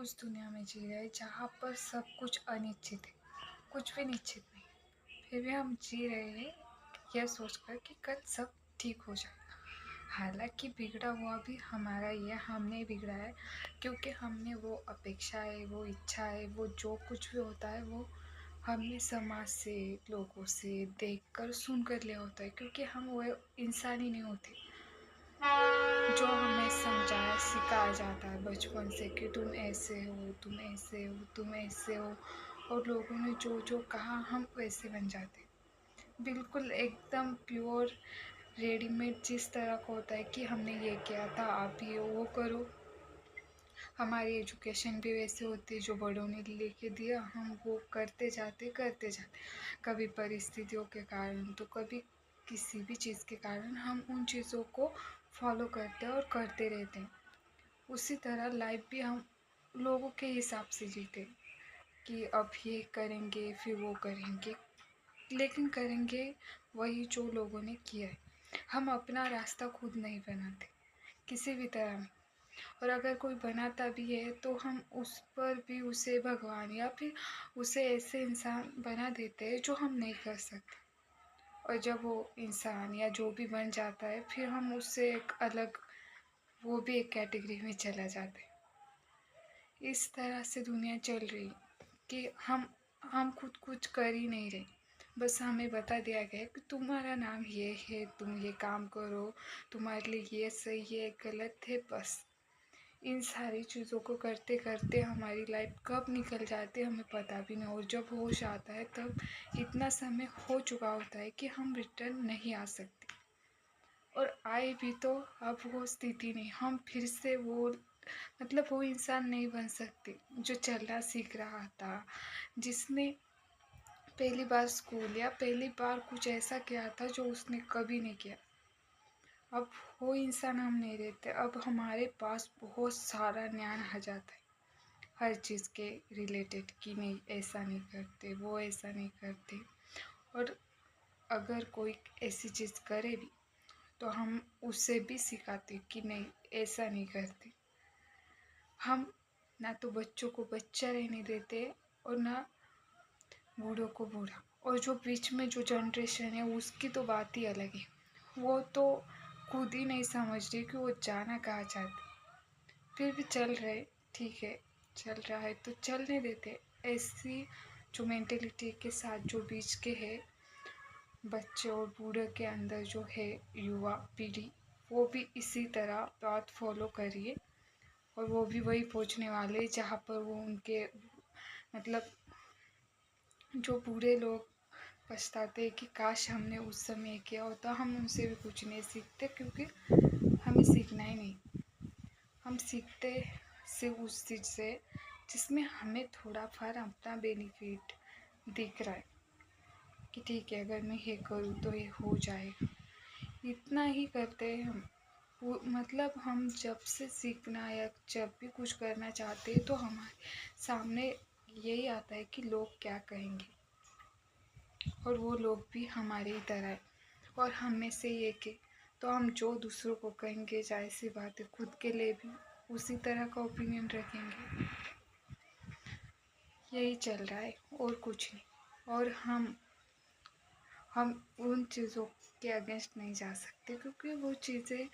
उस दुनिया में जी रहे हैं जहाँ पर सब कुछ अनिश्चित है, कुछ भी निश्चित नहीं। फिर भी हम जी रहे हैं यह सोचकर कि कल सब ठीक हो जाएगा। हालांकि बिगड़ा हुआ भी हमारा ही है, हमने ही बिगड़ा है, क्योंकि हमने वो अपेक्षा है, वो इच्छा है, वो जो कुछ भी होता है वो हमने समाज से, लोगों से देखकर सुनकर लिया होता है, क्योंकि हम वो इंसान ही नहीं होते जो हमें समझाया सिखाया जाता है बचपन से कि तुम ऐसे हो, तुम ऐसे हो, तुम ऐसे हो। और लोगों ने जो जो कहा हम वैसे बन जाते, बिल्कुल एकदम प्योर रेडीमेड जिस तरह का होता है कि हमने ये किया था आप ये वो करो। हमारी एजुकेशन भी वैसे होती है, जो बड़ों ने लेके दिया हम वो करते जाते कभी परिस्थितियों के कारण तो कभी किसी भी चीज़ के कारण हम उन चीज़ों को फॉलो करते हैं और करते रहते हैं। उसी तरह लाइफ भी हम लोगों के हिसाब से जीते कि अब ये करेंगे फिर वो करेंगे, लेकिन करेंगे वही जो लोगों ने किया है। हम अपना रास्ता खुद नहीं बनाते किसी भी तरह में। और अगर कोई बनाता भी है तो हम उस पर भी उसे भगवान या फिर उसे ऐसे इंसान बना देते हैं जो हम नहीं कर सकते। और जब वो इंसान या जो भी बन जाता है फिर हम उससे एक अलग, वो भी एक कैटेगरी में चला जाता है। इस तरह से दुनिया चल रही कि हम खुद कुछ कर ही नहीं रहे। बस हमें बता दिया गया है कि तुम्हारा नाम ये है, तुम ये काम करो, तुम्हारे लिए ये सही है गलत है। बस इन सारी चीज़ों को करते करते हमारी लाइफ कब निकल जाती है हमें पता भी नहीं। और जब होश आता है तब इतना समय हो चुका होता है कि हम रिटर्न नहीं आ सकते। और आए भी तो अब वो स्थिति नहीं, हम फिर से वो मतलब वो इंसान नहीं बन सकते जो चलना सीख रहा था, जिसने पहली बार स्कूल या पहली बार कुछ ऐसा किया था जो उसने कभी नहीं किया। अब वो इंसान हम नहीं रहते, अब हमारे पास बहुत सारा ज्ञान आ जाता है हर चीज़ के रिलेटेड कि नहीं ऐसा नहीं करते, वो ऐसा नहीं करते। और अगर कोई ऐसी चीज़ करे भी तो हम उससे भी सिखाते कि नहीं ऐसा नहीं करते। हम ना तो बच्चों को बच्चा रहने देते और ना बूढ़ों को बूढ़ा। और जो बीच में जो जनरेशन है उसकी तो बात ही अलग है, वो तो खुद ही नहीं समझ रही कि वो जाना कहाँ चाहती। फिर भी चल रहे, ठीक है चल रहा है तो चलने देते। ऐसी जो मेंटेलिटी के साथ जो बीच के है बच्चे और बूढ़े के अंदर जो है युवा पीढ़ी, वो भी इसी तरह बात फॉलो करिए। और वो भी वही पहुंचने वाले जहाँ पर वो उनके मतलब जो बूढ़े लोग पछताते हैं कि काश हमने उस समय किया होता। हम उनसे भी कुछ नहीं सीखते क्योंकि हमें सीखना ही नहीं। हम सीखते सिर्फ उस चीज़ से जिसमें हमें थोड़ा फार अपना बेनिफिट दिख रहा है कि ठीक है अगर मैं ये करूँ तो ये हो जाएगा। इतना ही करते हैं हम। मतलब हम जब से सीखना या जब भी कुछ करना चाहते हैं तो हमारे सामने यही आता है कि लोग क्या कहेंगे। और वो लोग भी हमारी ही तरह है और हम में से एक है, तो हम जो दूसरों को कहेंगे जाहिर सी बात है खुद के लिए भी उसी तरह का ओपिनियन रखेंगे। यही चल रहा है और कुछ नहीं। और हम उन चीज़ों के अगेंस्ट नहीं जा सकते क्योंकि वो चीज़ें